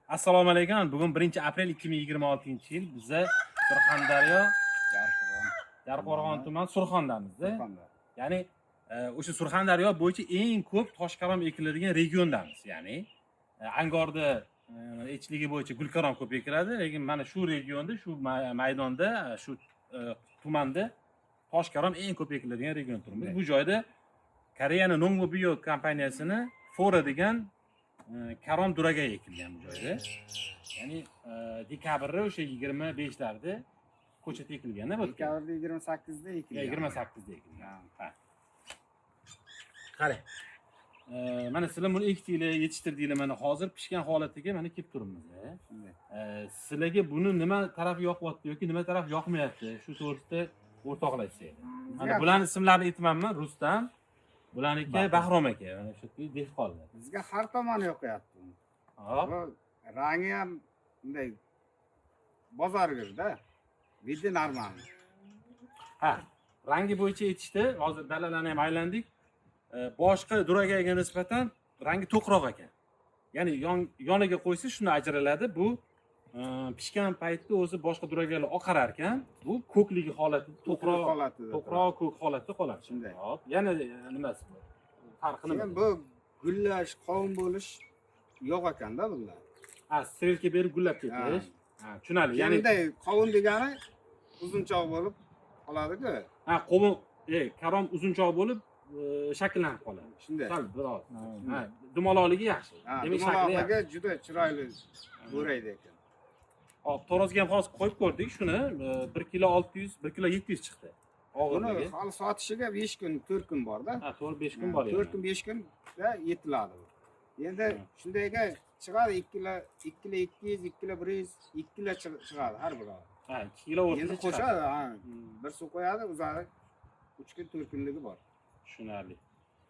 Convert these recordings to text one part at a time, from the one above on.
Assalomu alaykum. Bugun 1-aprel 2026-yil biza Surxondaryo, Jarqo'rg'on tuman Surxondamizda. Ya'ni o'sha Surxondaryo bo'yicha eng ko'p toshkarom ekiladigan regiondamiz. Ya'ni Angorda echligi bo'yicha gulkarom ko'p ekiladi, lekin mana shu regionda, shu maydonda, shu tumanda toshkarom eng ko'p ekiladigan region turibmiz. Bu joyda Koreyaning Nongwo Bio kompaniyasini Fora degan karom duragay ekilgan bu joyda. Ya'ni dekabrda o'sha 25larda ko'chat ekilganda bu. Dekabrda 28da ekilgan. 28da ekilgan. Ha. Qarang. Mana sizlar buni ekdinglar, yetishtirdinglar, mana hozir pishgan holatiga mana kelib turibmiz. Sizlarga buni nima taraf yoqyapti yoki nima taraf yoqmayapti? Shu to'g'risida o'rtoqlashsak. Mana bularning ismlarini aytmanmi? Rustam, bularniki Bahrom aka, mana shu dehqonlar. Bizga har tomoni yoqyapti. Hop. Rangi ham bunday bozorgirda. Vidin arman. Ha, rangi bo'yicha aytishdi. Hozir dalalarni ham aylandik. Boshqa duragayga nisbatan rangi to'qroq ekan. Ya'ni yoniga qo'ysa shuni ajraladi. Bu pishgan paytda o'zi boshqa duragaylar oqarar ekan, bu ko'kligi holati to'qroq ko'k holatda qoladi. Shunday. Hop, yana nimasi bor? Farqi nima? Bu gullash, qovun bo'lish yo'q ekanda bular. Ha, strelka berib gullab ketish. Ha, tushunarli. Ya'ni qovun degani uzunchoq bo'lib qoladi-ku. Ha, qovun, karom uzunchoq bo'lib shakllanib qoladi. Shunday. Sal biroz. Ha, dumaloqligi yaxshi. Demak, shakliga juda chiroyli bo'raydi ekan. Hop, torozga ham hozir qo'yib ko'rdik shuni. 1 kilo 600, 1 kilo 700 chiqdi. Buni hali sotishiga 5 kun, 4 kun bor-da. Ha, 4-5 kun bor. 4 kun, 5 kunda yetiladi. Endi shundayga chiqadi 2 kilo 200, 2 kilo 100, 2 kilo chiqadi har biri. Ha, 2 kilo o'rtada. Endi qo'shadi, bir suv qo'yadi, o'zari 3 kun, 4 kunligi bor. Tushunarli.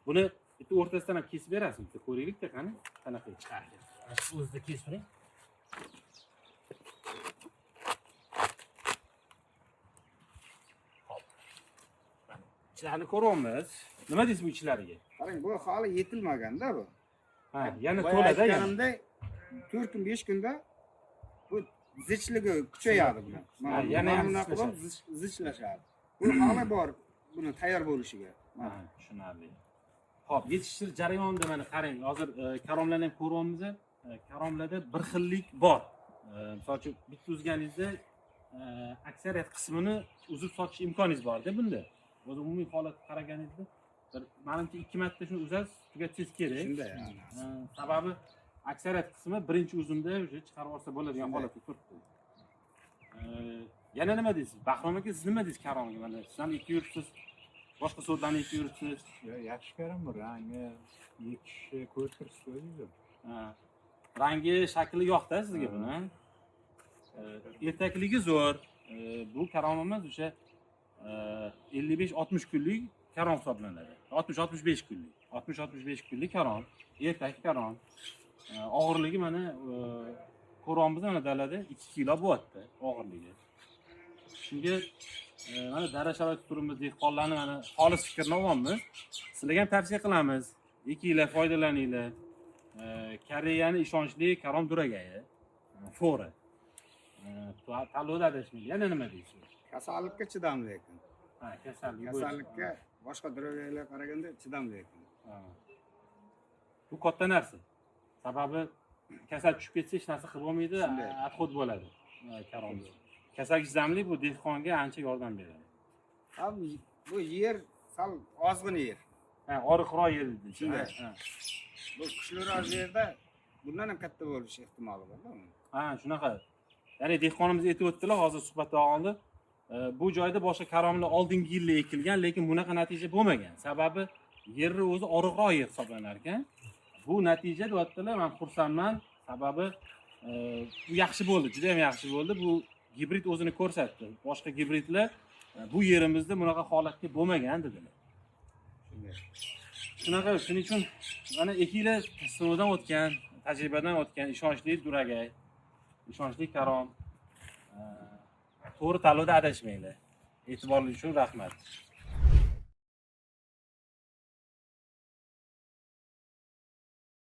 Buni bitta o'rtasidan ham kesib berasiz, bitta ko'raylik-da qani, qanaqa chiqadi. O'zida kesib bering. Hop. Ichlarni ko'ryapmiz. Nima deysiz bu ichlariga? Qarang, bu hali yetilmagan-da bu. Ha, yana to'lada yana. 4 kun, 5 kunda bu zichligi kuchayadi bular. Ha, yana ham zichlashadi. Bu hali bor buni tayyor bo'lishiga. Ha, tushunarli. Xo'p, yetishtirish jarayonida mana qarang, hozir karomlarni ham ko'ryapmiz. Karomlarda bir xillik bor. Misol uchun bitta uzganingizda aksariyat qismini uzib sotish imkoningiz bor-da bunda. O'zi umumiy holatga qaraganingizda menimcha 2 marta shuni uzasiz, tugatsangiz kerak. Shunday. Sababi aksariyat qismi birinchi uzumda o'sha chiqarib olsa bo'ladigan holatga turibdi. Yana nima deysiz? Bahrom aka, siz nima deysiz karomga? Mana siz ham ikki yuribsiz. Boshqa sortlarni ekib yuribsiz. Yaxshi karam bu rangi yekishi ko'rkir so'ydi. Rangi, shakli yo'qda sizga buni. Ertakligi zo'r. Bu karomimiz o'sha 55-60 kunlik karom hisoblanadi. 60-65 kunlik. 60-65 kunlik karom. Ertak karom. Og'irligi mana ko'ryapmiz mana dalada 2 kilo bo'lyapti og'irligi. Shunga mana dara sharoit turimiz dehqonlarni mana xolis fikrni olyapmiz. Sizlarga ham tavsiya qilamiz. Ekinglar, foydalaninglar. Koreyaning ishonchli karom duragayi. Fora. Tanlovda adashmaydi. Yana nima deysiz? Kasallikka chidamli ekan. Ha, kasallikka boshqa duragaylar qaraganda chidamli ekan. Bu katta narsa. Sababi kasal tushib ketsa hech narsa qilib bo'lmaydi, atxod bo'ladi karom. Kasalga chidamli bu dehqonga ancha yordam beradi. Bu yer sal ozg'in yer. Ha, oriqroq yer dedi. Shunday. Bu kuchliroq yerda bundan ham katta bo'lish ehtimoli bor-da. Ha, shunaqa. Ya'ni dehqonimiz aytib o'tdilar hozir suhbat davomida. Bu joyda boshqa karomlar oldingi yilda ekilgan, lekin bunaqa natija bo'lmagan. Sababi yerni o'zi oriqroq yer hisoblanar ekan. Bu natija deyaptilar, men xursandman. Sababi bu yaxshi bo'ldi, juda ham yaxshi bo'ldi. Bu gibrid o'zini ko'rsatdi. Boshqa gibridlar bu yerimizda bunaqa holatga bo'lmagan dedilar. Shunaqa, shuning uchun mana ekinglar sinovdan o'tgan, tajribadan o'tgan ishonchli duragay, ishonchli karom. To'g'ri tanlovda adashmanglar. E'tiborli uchun rahmat.